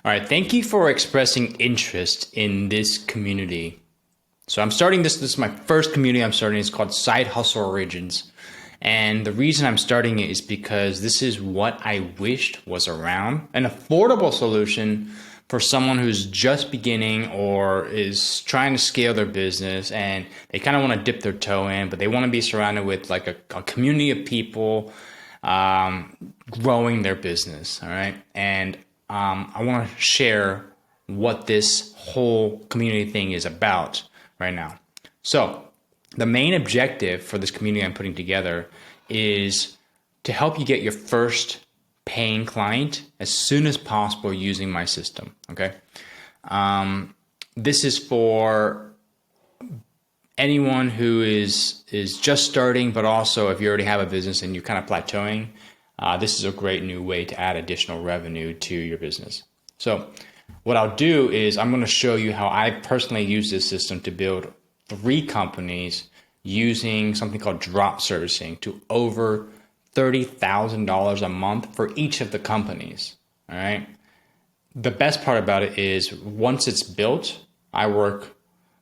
All right, thank you for expressing interest in this community. So I'm starting this is my first community I'm starting. It's called Side Hustle Origins. And the reason I'm starting it is because this is what I wished was around, an affordable solution for someone who's just beginning or is trying to scale their business and they kind of want to dip their toe in, but they want to be surrounded with like a community of people growing their business. All right. And I want to share what this whole community thing is about right now. So the main objective for this community I'm putting together is to help you get your first paying client as soon as possible using my system. Okay. This is for anyone who is just starting, but also if you already have a business and you're kind of plateauing, this is a great new way to add additional revenue to your business. So what I'll do is I'm going to show you how I personally use this system to build 3 companies using something called drop servicing to over $30,000 a month for each of the companies. All right. The best part about it is once it's built, I work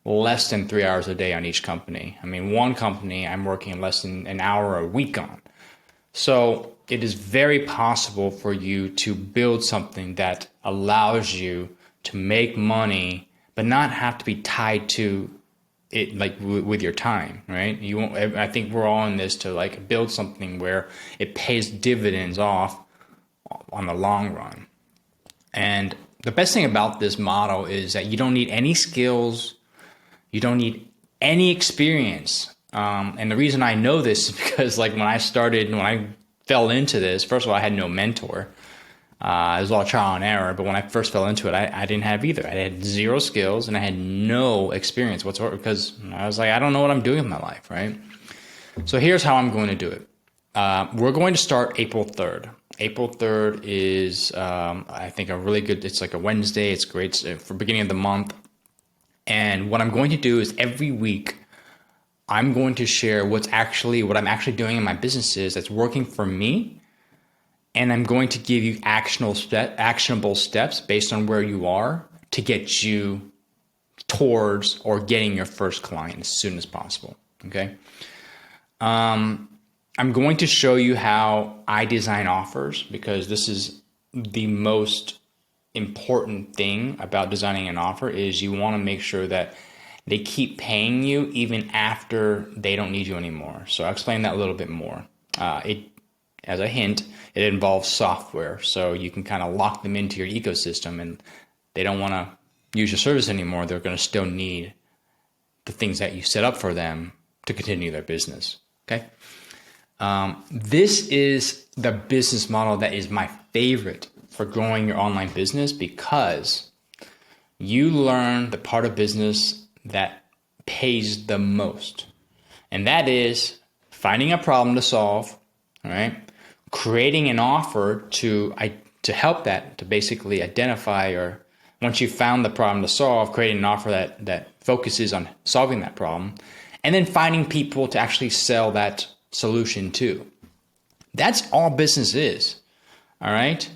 less than 3 hours a day on each company. I mean, one company I'm working less than an hour a week on. So it is very possible for you to build something that allows you to make money, but not have to be tied to it like with your time, right? You won't. I think we're all in this to like build something where it pays dividends off on the long run. And the best thing about this model is that you don't need any skills, you don't need any experience. And the reason I know this is because like when I fell into this, first of all, I had no mentor. It was all trial and error, but when I first fell into it, I didn't have either. I had 0 skills and I had no experience whatsoever because I was like, I don't know what I'm doing with my life, right? So here's how I'm going to do it. We're going to start April 3rd. April 3rd is, I think, a really good, it's like a Wednesday. It's great for beginning of the month. And what I'm going to do is every week, I'm going to share what I'm actually doing in my businesses that's working for me. And I'm going to give you actionable steps based on where you are to get you towards or getting your first client as soon as possible. Okay. I'm going to show you how I design offers because this is the most important thing about designing an offer is you want to make sure that they keep paying you even after they don't need you anymore. So I'll explain that a little bit more. As a hint, it involves software. So you can kind of lock them into your ecosystem and they don't want to use your service anymore. They're going to still need the things that you set up for them to continue their business. Okay. This is the business model that is my favorite for growing your online business because you learn the part of business that pays the most. And that is finding a problem to solve, all right? Creating an offer to help that, to basically identify, or once you've found the problem to solve, creating an offer that focuses on solving that problem, and then finding people to actually sell that solution to. That's all business is, all right?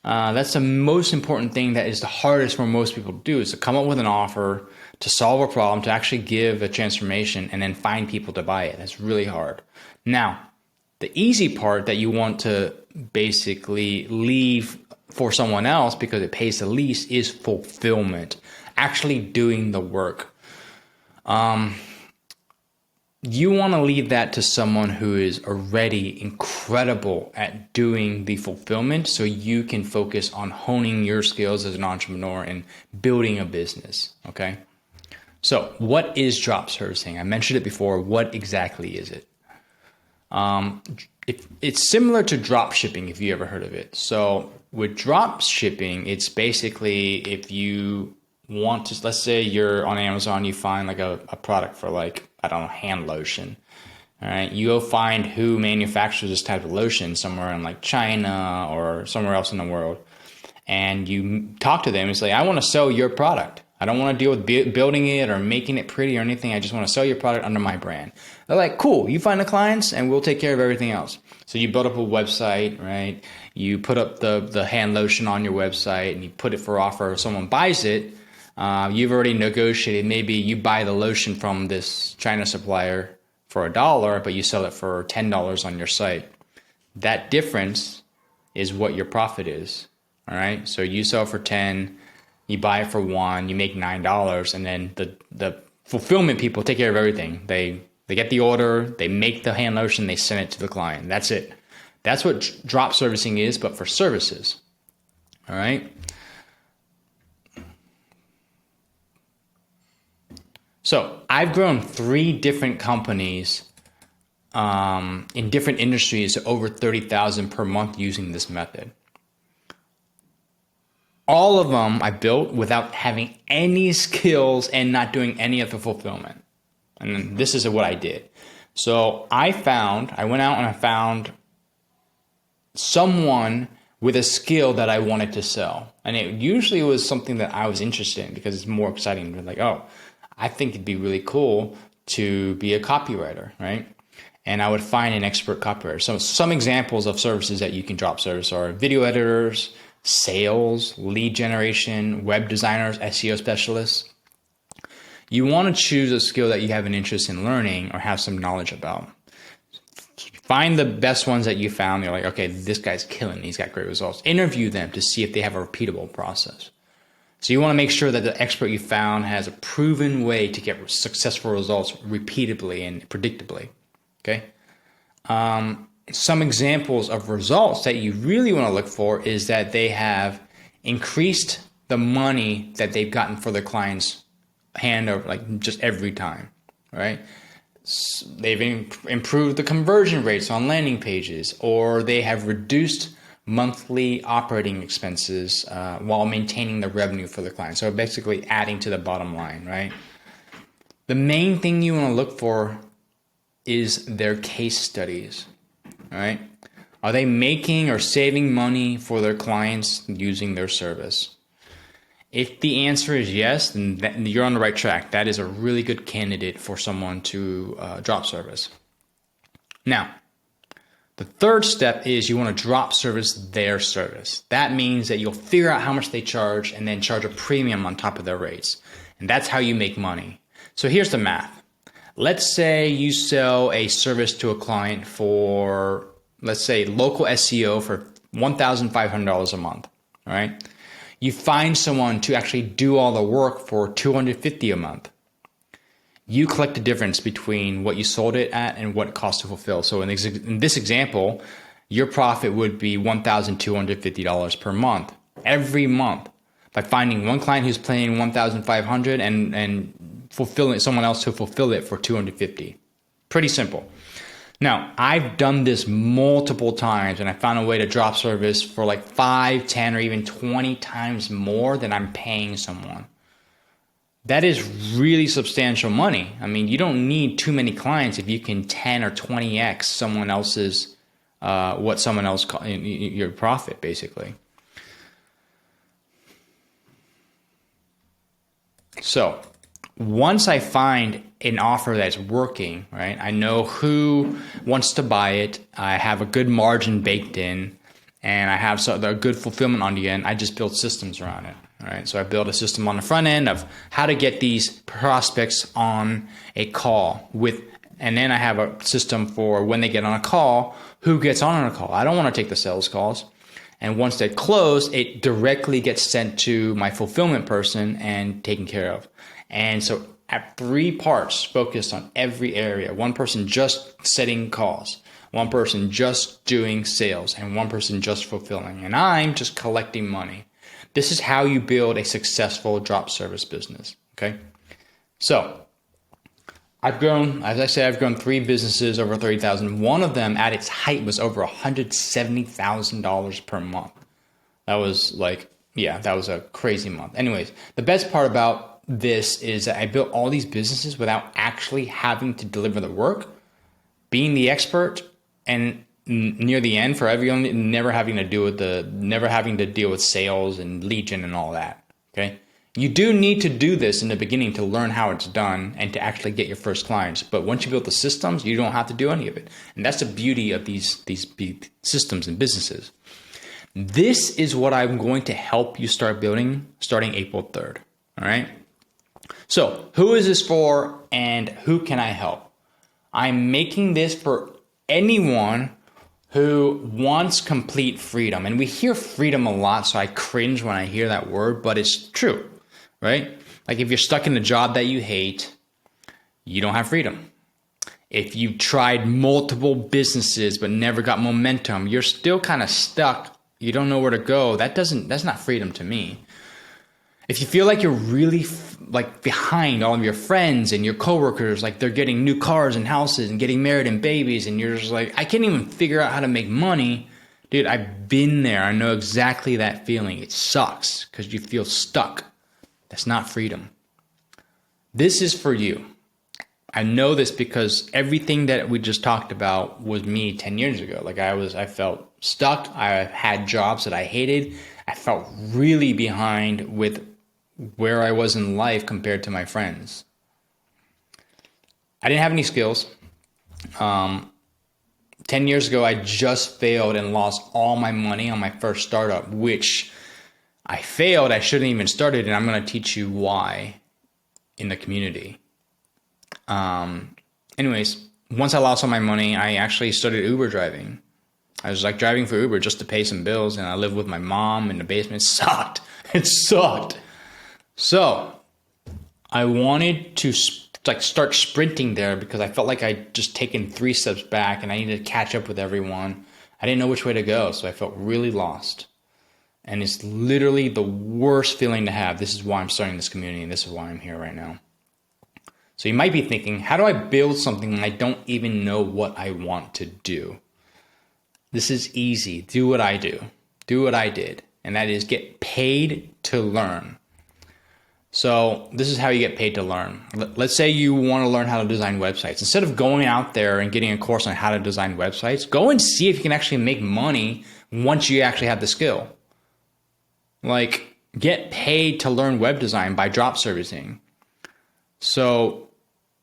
That's the most important thing that is the hardest for most people to do is to come up with an offer, to solve a problem, to actually give a transformation, and then find people to buy it. That's really hard. Now, the easy part that you want to basically leave for someone else because it pays the least is fulfillment, actually doing the work. You want to leave that to someone who is already incredible at doing the fulfillment so you can focus on honing your skills as an entrepreneur and building a business, okay? So what is drop servicing? I mentioned it before. What exactly is it? It's similar to drop shipping if you ever heard of it. So with drop shipping, it's basically if you want to, let's say you're on Amazon, you find like a product for like, I don't know, hand lotion. All right. You go find who manufactures this type of lotion somewhere in like China or somewhere else in the world. And you talk to them and say, I want to sell your product. I don't want to deal with building it or making it pretty or anything. I just want to sell your product under my brand. They're like, cool, you find the clients and we'll take care of everything else. So you build up a website, right? You put up the hand lotion on your website and you put it for offer. If someone buys it, you've already negotiated. Maybe you buy the lotion from this China supplier for $1, but you sell it for $10 on your site. That difference is what your profit is. All right. So you sell for 10, you buy it for $1, you make $9, and then the fulfillment people take care of everything. They get the order, they make the hand lotion, they send it to the client. That's it. That's what drop servicing is, but for services. All right. So I've grown 3 different companies in different industries to over 30,000 per month using this method. All of them I built without having any skills and not doing any of the fulfillment. And then this is what I did. So I went out and I found someone with a skill that I wanted to sell. And it usually was something that I was interested in because it's more exciting. Like, oh, I think it'd be really cool to be a copywriter, right? And I would find an expert copywriter. So some examples of services that you can drop service are video editors, sales, lead generation, web designers, SEO specialists. You want to choose a skill that you have an interest in learning or have some knowledge about. Find the best ones that you found. You're like, okay, this guy's killing it. He's got great results. Interview them to see if they have a repeatable process. So you want to make sure that the expert you found has a proven way to get successful results repeatably and predictably. Okay. Some examples of results that you really want to look for is that they have increased the money that they've gotten for their clients' hand over like just every time, right? They've improved the conversion rates on landing pages, or they have reduced monthly operating expenses while maintaining the revenue for the client. So basically adding to the bottom line, right? The main thing you want to look for is their case studies, right? Are they making or saving money for their clients using their service? If the answer is yes, then you're on the right track. That is a really good candidate for someone to drop service. Now, the third step is you want to drop service their service. That means that you'll figure out how much they charge and then charge a premium on top of their rates. And that's how you make money. So here's the math. Let's say you sell a service to a client for, let's say, local SEO for $1,500 a month, all right? You find someone to actually do all the work for $250 a month. You collect the difference between what you sold it at and what it costs to fulfill. So in this example, your profit would be $1,250 per month, every month, by finding one client who's paying $1,500 and fulfilling someone else to fulfill it for $250. Pretty simple. Now, I've done this multiple times and I found a way to drop service for like 5, 10, or even 20 times more than I'm paying someone. That is really substantial money. I mean, you don't need too many clients if you can 10 or 20x someone else's, what someone else, your profit basically. So once I find an offer that's working, right? I know who wants to buy it. I have a good margin baked in, and I have a good fulfillment on the end. I just build systems around it, right? So I build a system on the front end of how to get these prospects on a call and then I have a system for when they get on a call, who gets on a call. I don't want to take the sales calls. And once they close, it directly gets sent to my fulfillment person and taken care of. And so I have 3 parts focused on every area. One person just setting calls, one person just doing sales, and one person just fulfilling. And I'm just collecting money. This is how you build a successful drop service business, okay? So I've grown, as I said, I've grown 3 businesses over 30,000. One of them at its height was over $170,000 per month. That was that was a crazy month. Anyways, the best part about this is that I built all these businesses without actually having to deliver the work, being the expert, and near the end for everyone, never having to deal with sales and lead gen and all that. Okay. You do need to do this in the beginning to learn how it's done and to actually get your first clients. But once you build the systems, you don't have to do any of it. And that's the beauty of these systems and businesses. This is what I'm going to help you start building starting April 3rd. All right. So who is this for and who can I help? I'm making this for anyone who wants complete freedom. And we hear freedom a lot, so I cringe when I hear that word, but it's true, right? Like if you're stuck in a job that you hate, you don't have freedom. If you've tried multiple businesses but never got momentum, you're still kind of stuck. You don't know where to go. That's not freedom to me. If you feel like you're really like behind all of your friends and your coworkers, like they're getting new cars and houses and getting married and babies, and you're just like, I can't even figure out how to make money. Dude, I've been there. I know exactly that feeling. It sucks because you feel stuck. That's not freedom. This is for you. I know this because everything that we just talked about was me 10 years ago. Like I felt stuck. I had jobs that I hated. I felt really behind with where I was in life compared to my friends. I didn't have any skills. 10 years ago, I just failed and lost all my money on my first startup, which I failed. I shouldn't even started, and I'm going to teach you why in the community. Anyways, once I lost all my money, I actually started Uber driving. I was like driving for Uber just to pay some bills, and I lived with my mom in the basement. It sucked. It sucked. So I wanted to start sprinting there because I felt like I'd just taken 3 steps back and I needed to catch up with everyone. I didn't know which way to go, so I felt really lost. And it's literally the worst feeling to have. This is why I'm starting this community, and this is why I'm here right now. So you might be thinking, how do I build something when I don't even know what I want to do? This is easy. Do what I do. Do what I did. And that is get paid to learn. So this is how you get paid to learn. Let's say you want to learn how to design websites. Instead of going out there and getting a course on how to design websites, go and see if you can actually make money once you actually have the skill. Like get paid to learn web design by drop servicing. So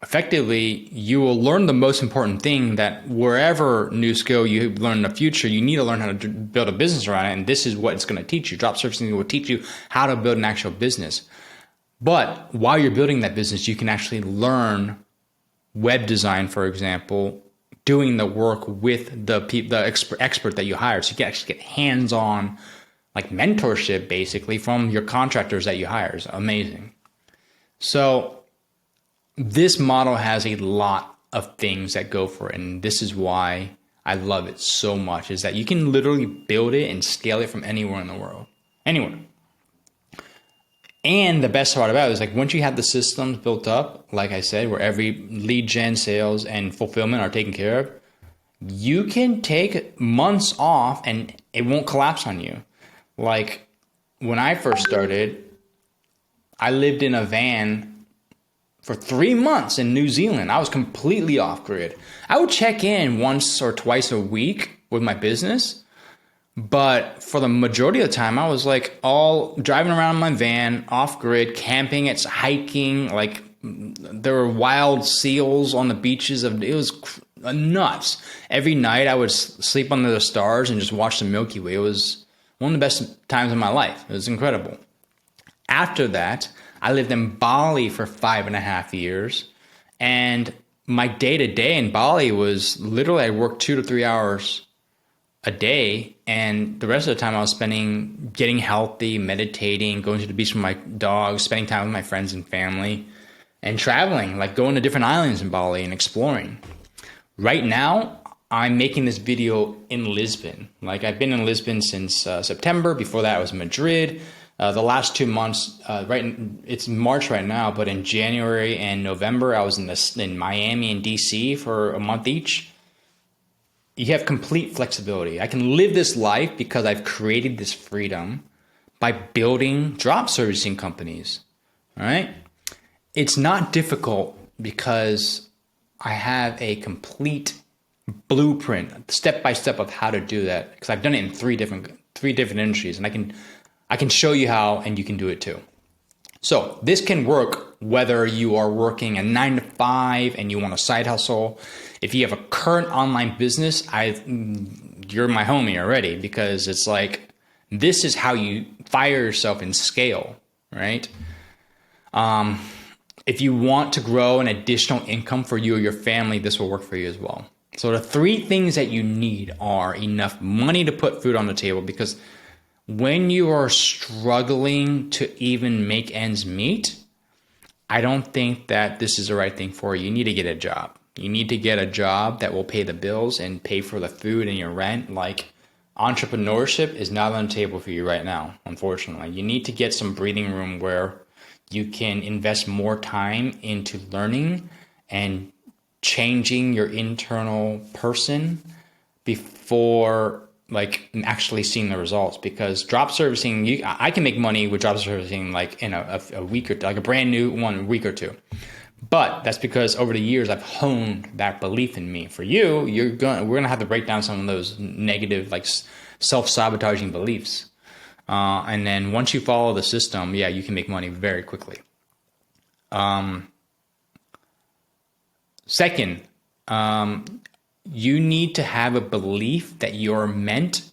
effectively, you will learn the most important thing that wherever new skill you learn in the future, you need to learn how to build a business around it. And this is what it's going to teach you. Drop servicing will teach you how to build an actual business. But while you're building that business, you can actually learn web design, for example, doing the work with the expert that you hired. So you can actually get hands-on like mentorship basically from your contractors that you hire. It's amazing. So this model has a lot of things that go for it. And this is why I love it so much, is that you can literally build it and scale it from anywhere in the world. Anywhere. And the best part about it is like once you have the systems built up, like I said, where every lead gen, sales, and fulfillment are taken care of, you can take months off and it won't collapse on you. Like when I first started, I lived in a van for 3 months in New Zealand. I was completely off grid. I would check in once or twice a week with my business. But for the majority of the time, I was like all driving around in my van, off grid, camping, it's hiking. Like there were wild seals on the beaches. It was nuts. Every night I would sleep under the stars and just watch the Milky Way. It was one of the best times of my life. It was incredible. After that, I lived in Bali for 5.5 years. And my day-to-day in Bali was literally I worked 2 to 3 hours a day, and the rest of the time I was spending getting healthy, meditating, going to the beach with my dogs, spending time with my friends and family, and traveling, like going to different islands in Bali and exploring. Right now, I'm making this video in Lisbon. Like I've been in Lisbon since September. Before that, I was in Madrid. The last 2 months, it's March right now, but in January and November, I was in Miami and DC for a month each. You have complete flexibility. I can live this life because I've created this freedom by building drop servicing companies. All right. It's not difficult because I have a complete blueprint, step by step of how to do that. Because I've done it in three different industries, and I can show you how, and you can do it too. So this can work whether you are working a 9 to 5 and you want a side hustle. If you have a current online business, you're my homie already, because it's like, this is how you fire yourself and scale, right? If you want to grow an additional income for you or your family, this will work for you as well. So the 3 things that you need are enough money to put food on the table, because when you are struggling to even make ends meet, I don't think that this is the right thing for you. You need to get a job. You need to get a job that will pay the bills and pay for the food and your rent. Like, entrepreneurship is not on the table for you right now, unfortunately. You need to get some breathing room where you can invest more time into learning and changing your internal person before like actually seeing the results. Because drop servicing, I can make money with drop servicing like in a week or two, like a brand new one, a week or two. But that's because over the years I've honed that belief in me. For you, we're gonna have to break down some of those negative, like self-sabotaging beliefs. And then once you follow the system, yeah, you can make money very quickly. Second, you need to have a belief that you're meant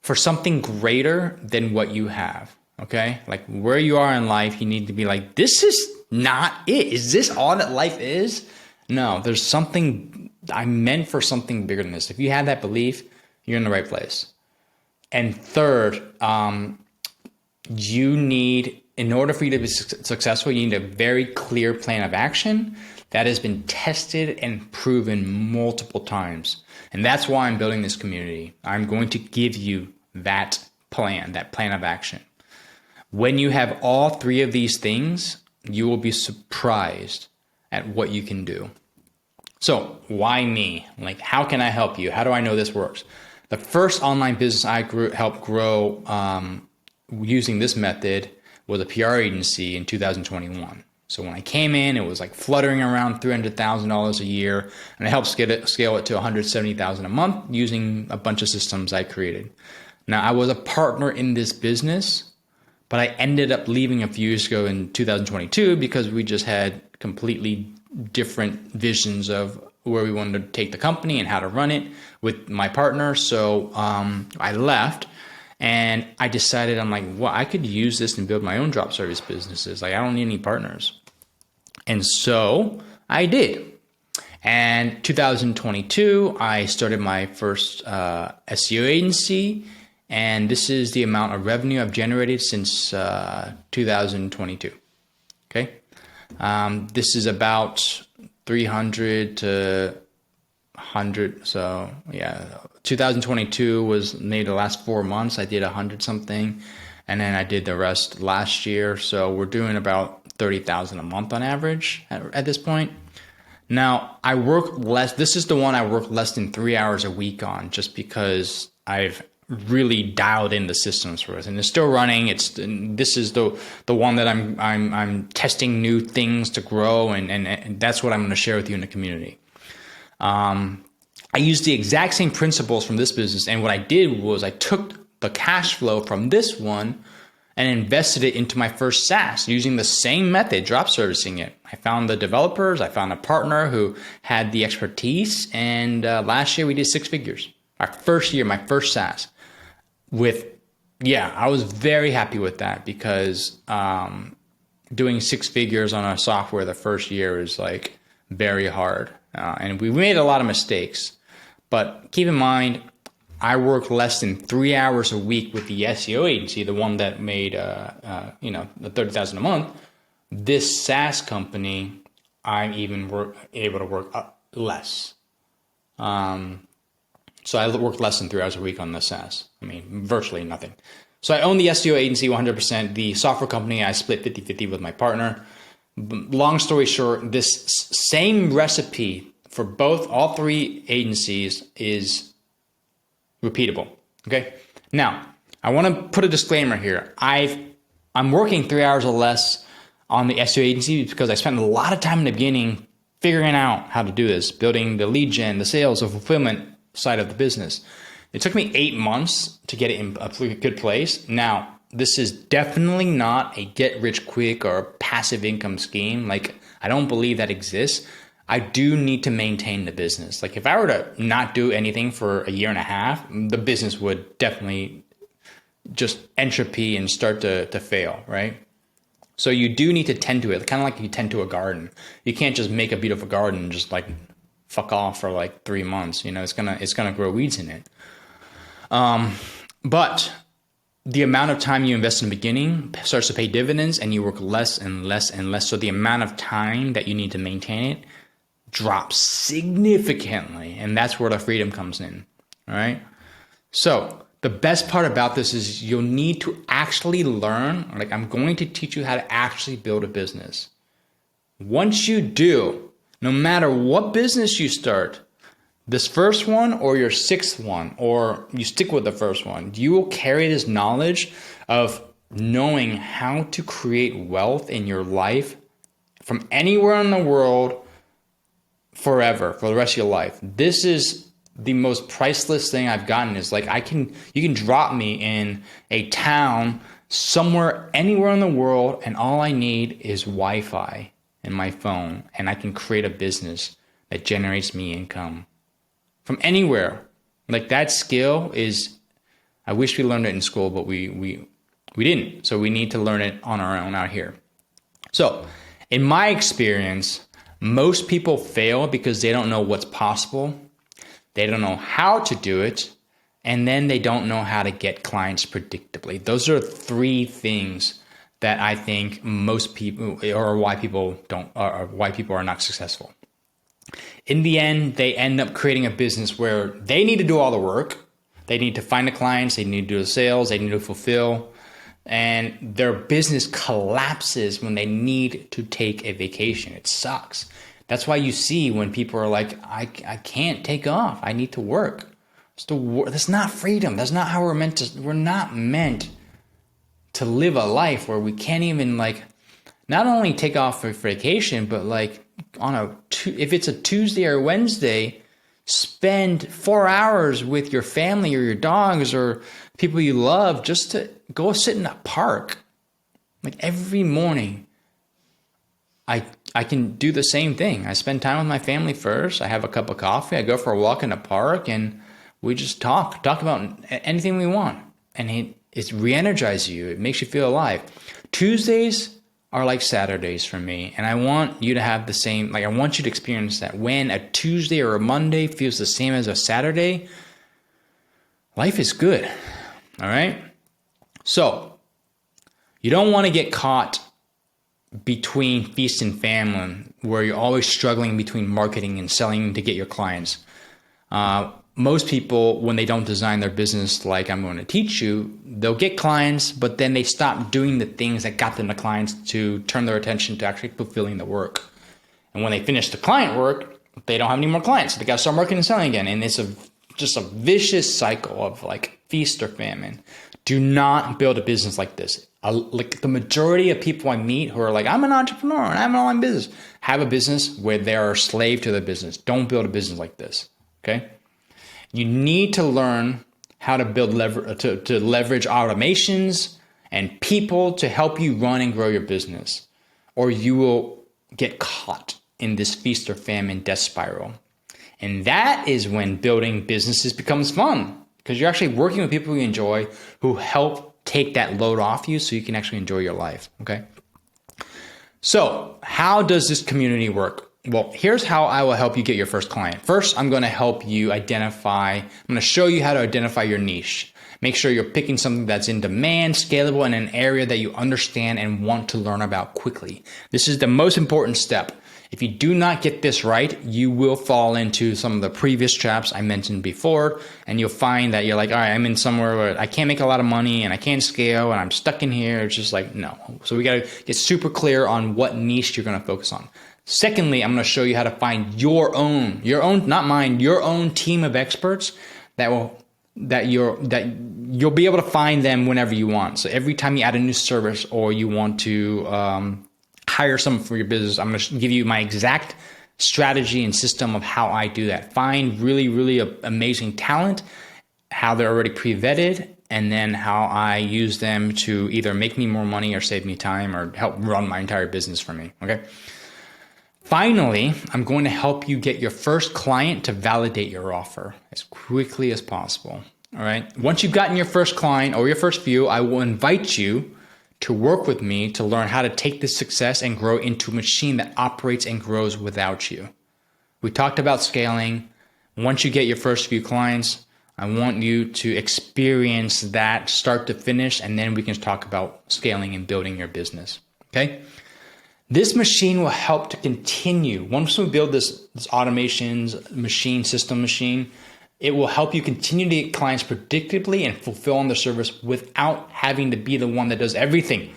for something greater than what you have. Okay? Like, where you are in life, you need to be like, this is not it. Is this all that life is? No, there's something, I'm meant for something bigger than this. If you have that belief, you're in the right place. And third, you need, in order for you to be successful, you need a very clear plan of action that has been tested and proven multiple times. And that's why I'm building this community. I'm going to give you that plan of action. When you have all 3 of these things, you will be surprised at what you can do. So why me? Like, how can I help you? How do I know this works? The first online business I helped grow using this method was a PR agency in 2021. So when I came in, it was like fluttering around $300,000 a year, and I helped scale it to $170,000 a month using a bunch of systems I created. Now, I was a partner in this business, but I ended up leaving a few years ago in 2022 because we just had completely different visions of where we wanted to take the company and how to run it with my partner. So I left, and I decided, I'm like, well, I could use this and build my own drop service businesses. Like, I don't need any partners. And so I did. And 2022, I started my first SEO agency. And this is the amount of revenue I've generated since 2022. Okay. This is about 300 to 100. So yeah, 2022 was maybe the last 4 months. I did 100 something. And then I did the rest last year. So we're doing about 30,000 a month on average at this point. Now, I work less. This is the one I work less than 3 hours a week on, just because I've really dialed in the systems for us, and it's still running. This is the one that I'm testing new things to grow, and that's what I'm going to share with you in the community. I used the exact same principles from this business, and what I did was I took the cash flow from this one and invested it into my first SaaS using the same method, drop servicing it. I found the developers, I found a partner who had the expertise, and last year we did 6 figures. Our first year, my first SaaS. I was very happy with that, because doing 6 figures on our software the first year is like very hard. And we made a lot of mistakes, but keep in mind, I worked less than 3 hours a week with the SEO agency, the one that made, the 30,000 a month. This SaaS company, I'm even able to work less. So I worked less than 3 hours a week on the SaaS. I mean, virtually nothing. So I own the SEO agency 100%. The software company, I split 50-50 with my partner. Long story short, this same recipe for all 3 agencies is repeatable. Okay. Now, I want to put a disclaimer here. I'm working 3 hours or less on the SEO agency because I spent a lot of time in the beginning figuring out how to do this, building the lead gen, the sales, the fulfillment side of the business. It took me 8 months to get it in a good place. Now, this is definitely not a get rich quick or passive income scheme. Like, I don't believe that exists. I do need to maintain the business. Like, if I were to not do anything for a year and a half, the business would definitely just entropy and start to fail, right? So you do need to tend to it, kind of like you tend to a garden. You can't just make a beautiful garden and just like fuck off for like 3 months. You know, it's gonna grow weeds in it. But the amount of time you invest in the beginning starts to pay dividends, and you work less and less and less. So the amount of time that you need to maintain it drops significantly, and that's where the freedom comes in. All right. So the best part about this is you'll need to actually learn. Like, I'm going to teach you how to actually build a business. Once you do, no matter what business you start, this first one or your sixth one, or you stick with the first one, you will carry this knowledge of knowing how to create wealth in your life from anywhere in the world forever, for the rest of your life. This is the most priceless thing I've gotten. Is like, you can drop me in a town somewhere, anywhere in the world, and all I need is Wi-Fi and my phone, and I can create a business that generates me income from anywhere. Like, that skill is, I wish we learned it in school, but we didn't. So we need to learn it on our own out here. So in my experience, most people fail because they don't know what's possible. They don't know how to do it. And then they don't know how to get clients predictably. Those are 3 things that I think most people, or why people are not successful. In the end, they end up creating a business where they need to do all the work. They need to find the clients, they need to do the sales, they need to fulfill, and their business collapses when they need to take a vacation. It sucks. That's why you see when people are like, I can't take off, I need to work. That's not freedom. That's not how we're not meant to live a life where we can't even, like, not only take off for vacation, but like if it's a Tuesday or Wednesday, spend 4 hours with your family or your dogs or people you love, just to go sit in a park. Like, every morning, I can do the same thing. I spend time with my family first. I have a cup of coffee. I go for a walk in the park, and we just talk about anything we want. And it re-energizes you. It makes you feel alive. Tuesdays are like Saturdays for me. And I want you to have the same, like, I want you to experience that. When a Tuesday or a Monday feels the same as a Saturday, life is good. All right? So, you don't want to get caught between feast and famine, where you're always struggling between marketing and selling to get your clients. Most people, when they don't design their business like I'm going to teach you, they'll get clients, but then they stop doing the things that got them the clients to turn their attention to actually fulfilling the work. And when they finish the client work, they don't have any more clients. So they got to start marketing and selling again. And it's just a vicious cycle of like feast or famine. Do not build a business like this. Like, the majority of people I meet who are like, I'm an entrepreneur and I have an online business, have a business where they are a slave to their business. Don't build a business like this. Okay. You need to learn how to build to leverage automations and people to help you run and grow your business, or you will get caught in this feast or famine death spiral. And that is when building businesses becomes fun, because you're actually working with people you enjoy who help take that load off you so you can actually enjoy your life. Okay. So how does this community work? Well, here's how I will help you get your first client. First, I'm going to help you I'm going to show you how to identify your niche. Make sure you're picking something that's in demand, scalable, in an area that you understand and want to learn about quickly. This is the most important step. If you do not get this right, you will fall into some of the previous traps I mentioned before, and you'll find that you're like, all right, I'm in somewhere where I can't make a lot of money and I can't scale and I'm stuck in here. It's just like, no. So we got to get super clear on what niche you're going to focus on. Secondly, I'm going to show you how to find your own, not mine, your own team of experts that you'll be able to find them whenever you want. So every time you add a new service or you want to hire someone for your business, I'm going to give you my exact strategy and system of how I do that. Find really, really amazing talent, how they're already pre-vetted, and then how I use them to either make me more money or save me time or help run my entire business for me, okay? Finally, I'm going to help you get your first client to validate your offer as quickly as possible, all right? Once you've gotten your first client or your first few, I will invite you to work with me to learn how to take this success and grow into a machine that operates and grows without you. We talked about scaling. Once you get your first few clients, I want you to experience that start to finish, and then we can talk about scaling and building your business, okay? This machine will help to continue. Once we build this automations machine, it will help you continue to get clients predictably and fulfill on the service without having to be the one that does everything.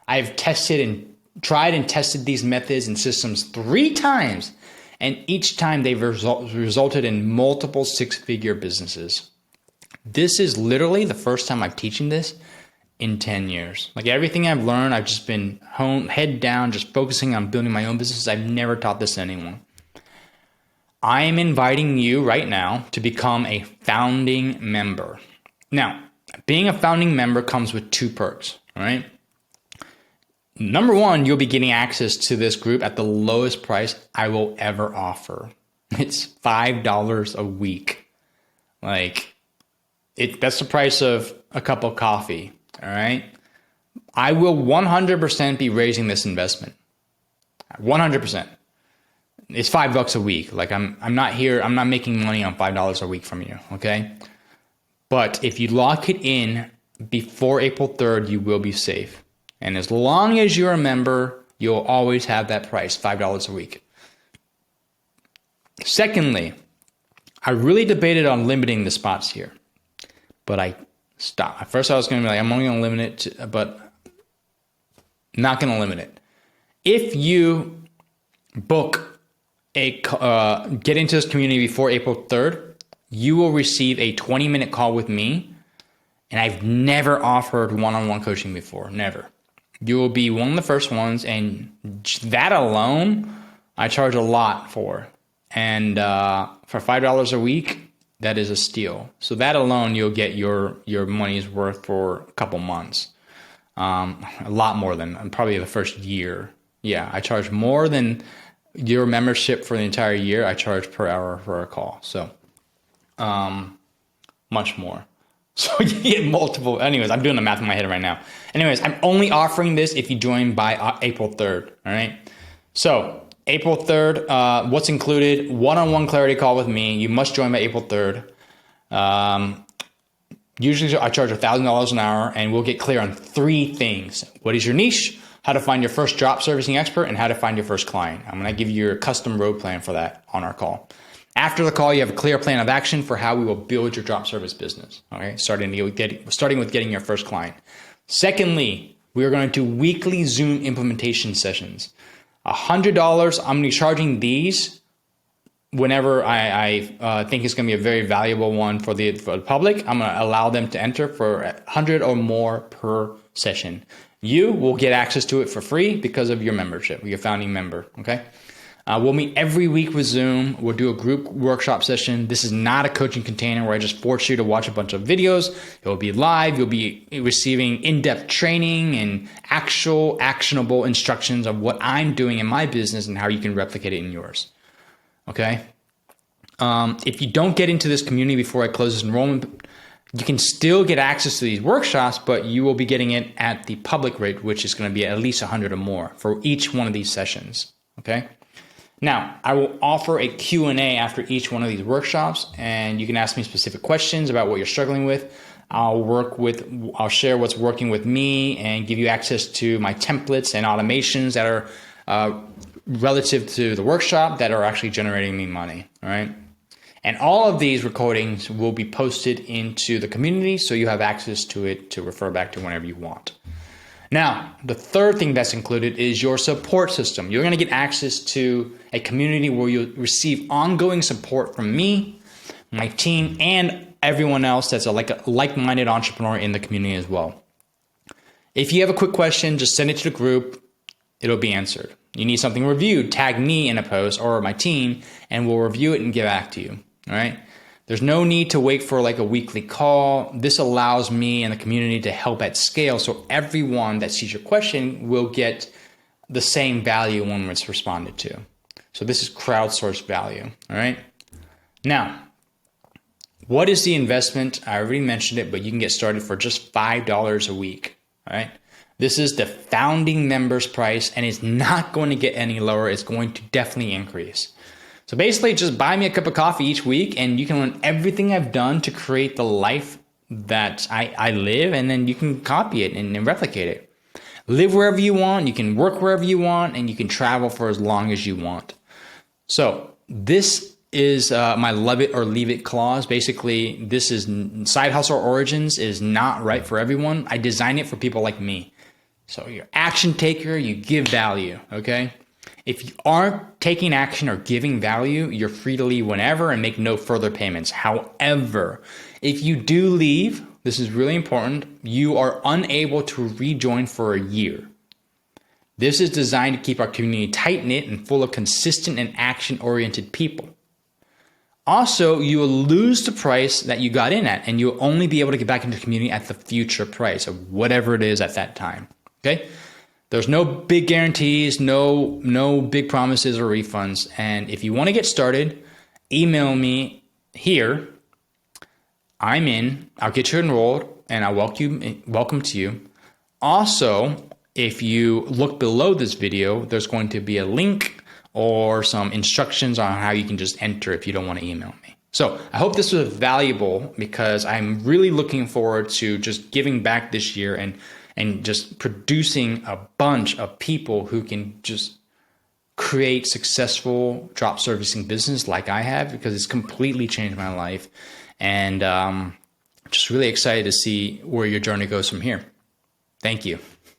I've tried and tested these methods and systems 3 times, and each time they've resulted in multiple 6-figure businesses. This is literally the first time I'm teaching this in 10 years. Like everything I've learned, I've just been head down, just focusing on building my own business. I've never taught this to anyone. I am inviting you right now to become a founding member. Now, being a founding member comes with 2 perks, all right? Number 1, you'll be getting access to this group at the lowest price I will ever offer. It's $5 a week. That's the price of a cup of coffee, all right? I will 100% be raising this investment. 100%. It's $5 a week. I'm not making money on $5 a week from you, okay? But if you lock it in before April 3rd, you will be safe. And as long as you're a member, you'll always have that price, $5 a week. Secondly, I really debated on limiting the spots here, but I stopped. At first I was going to be like, I'm only going to limit it, but not going to limit it. If you book get into this community before April 3rd, you will receive a 20-minute call with me. And I've never offered one-on-one coaching before, never. You will be one of the first ones, and that alone, I charge a lot for. And for $5 a week, that is a steal. So that alone, you'll get your money's worth for a couple months. A lot more than probably the first year. Yeah, I charge more than your membership for the entire year. I charge per hour for a call. So much more. So you get multiple. Anyways, I'm doing the math in my head right now. Anyways, I'm only offering this if you join by April 3rd. All right. So April 3rd, what's included? One-on-one clarity call with me. You must join by April 3rd. Usually I charge $1,000 an hour, and we'll get clear on 3 things. What is your niche? How to find your first drop servicing expert, and how to find your first client. I'm going to give you your custom road plan for that on our call. After the call, you have a clear plan of action for how we will build your drop service business. Okay, starting with getting your first client. Secondly, we are going to do weekly Zoom implementation sessions. $100. I'm going to be charging these whenever I think it's going to be a very valuable one for the public. I'm going to allow them to enter for 100 or more per session. You will get access to it for free because of your membership, your founding member. Okay. We'll meet every week with Zoom. We'll do a group workshop session. This is not a coaching container where I just force you to watch a bunch of videos. It will be live. You'll be receiving in-depth training and actual actionable instructions of what I'm doing in my business and how you can replicate it in yours. Okay? If you don't get into this community before I close this enrollment, you can still get access to these workshops, but you will be getting it at the public rate, which is going to be at least 100 or more for each one of these sessions. Okay? Now, I will offer a Q&A after each one of these workshops, and you can ask me specific questions about what you're struggling with. I'll share what's working with me and give you access to my templates and automations that are relative to the workshop that are actually generating me money, all right? And all of these recordings will be posted into the community, so you have access to it to refer back to whenever you want. Now, the third thing that's included is your support system. You're going to get access to a community where you'll receive ongoing support from me, my team, and everyone else that's a like-minded entrepreneur in the community as well. If you have a quick question, just send it to the group. It'll be answered. You need something reviewed, tag me in a post or my team, and we'll review it and get back to you. All right. There's no need to wait for like a weekly call. This allows me and the community to help at scale. So everyone that sees your question will get the same value when it's responded to. So this is crowdsourced value. All right. Now, what is the investment? I already mentioned it, but you can get started for just $5 a week. All right. This is the founding members price, and it's not going to get any lower. It's going to definitely increase. So basically just buy me a cup of coffee each week and you can learn everything I've done to create the life that I live, and then you can copy it and replicate it. Live wherever you want, you can work wherever you want, and you can travel for as long as you want. So this is my love it or leave it clause. Basically, this is Side Hustle Origins is not right for everyone. I designed it for people like me. So you're action taker, you give value, okay? If you aren't taking action or giving value, you're free to leave whenever and make no further payments. However, if you do leave, this is really important, you are unable to rejoin for a year. This is designed to keep our community tight-knit and full of consistent and action-oriented people. Also, you will lose the price that you got in at, and you'll only be able to get back into the community at the future price of whatever it is at that time. Okay? There's no big guarantees, no big promises or refunds. And if you want to get started, email me here. I'm in. I'll get you enrolled, and I'll welcome to you. Also, if you look below this video, there's going to be a link or some instructions on how you can just enter if you don't want to email me. So I hope this was valuable, because I'm really looking forward to just giving back this year and just producing a bunch of people who can just create successful drop servicing business like I have, because it's completely changed my life. And just really excited to see where your journey goes from here. Thank you.